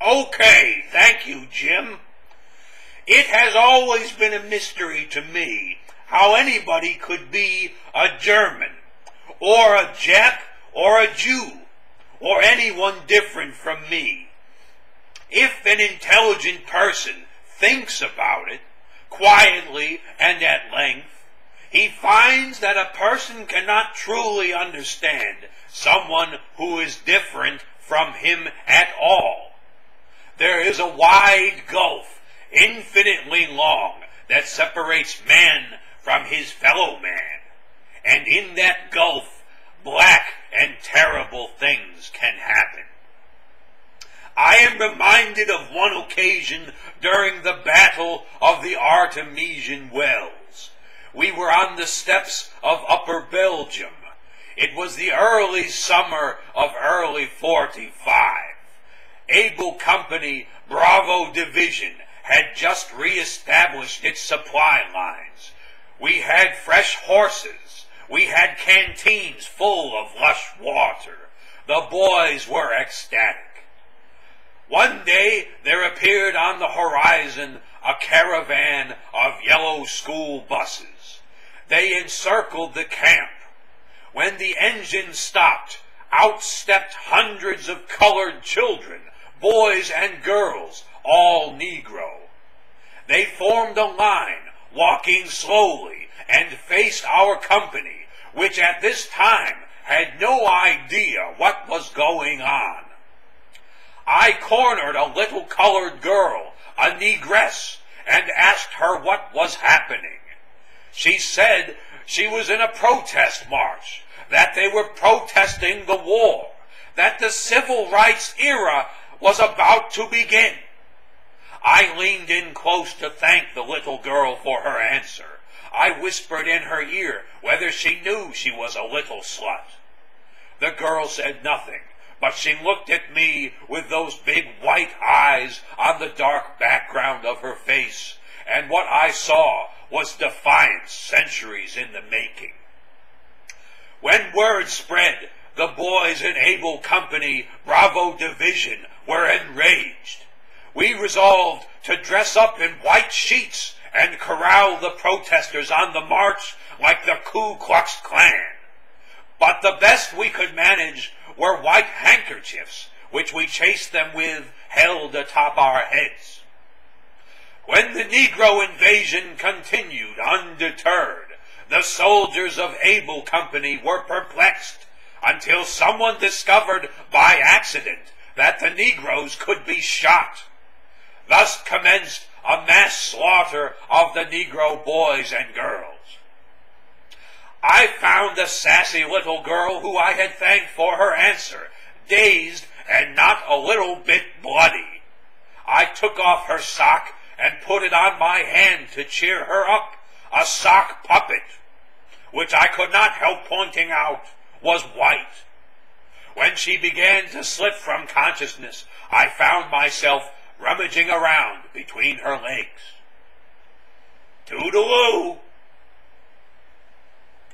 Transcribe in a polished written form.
Okay, thank you, Jim. It has always been a mystery to me how anybody could be a German, or a Czech, or a Jew, or anyone different from me. If an intelligent person thinks about it, quietly and at length, he finds that a person cannot truly understand someone who is different from him at all. There is a wide gulf, infinitely long, that separates man from his fellow man, and in that gulf, black and terrible things can happen. I am reminded of one occasion during the Battle of the Artesian Wells. We were on the steppes of Upper Belgium. It was the early summer of early 45. Able Company, Bravo Division, had just re-established its supply lines. We had fresh horses. We had canteens full of lush water. The boys were ecstatic. One day there appeared on the horizon a caravan of yellow school buses. They encircled the camp. When the engine stopped, out stepped hundreds of colored children, boys and girls, all Negro. They formed a line, walking slowly, and faced our company, which at this time had no idea what was going on. I cornered a little colored girl, a negress, and asked her what was happening. She said she was in a protest march, that they were protesting the war, that the civil rights era was about to begin. I leaned in close to thank the little girl for her answer. I whispered in her ear whether she knew she was a little slut. The girl said nothing, but she looked at me with those big white eyes on the dark background of her face, and what I saw was defiance centuries in the making. When word spread, the boys in Able Company, Bravo Division, were enraged. We resolved to dress up in white sheets and corral the protesters on the march like the Ku Klux Klan. But the best we could manage were white handkerchiefs, which we chased them with held atop our heads. When the Negro invasion continued undeterred, the soldiers of Able Company were perplexed until someone discovered by accident that the Negroes could be shot. Thus commenced a mass slaughter of the Negro boys and girls. I found the sassy little girl who I had thanked for her answer, dazed and not a little bit bloody. I took off her sock and put it on my hand to cheer her up, a sock puppet, which I could not help pointing out was white. When she began to slip from consciousness, I found myself rummaging around between her legs. Toodaloo!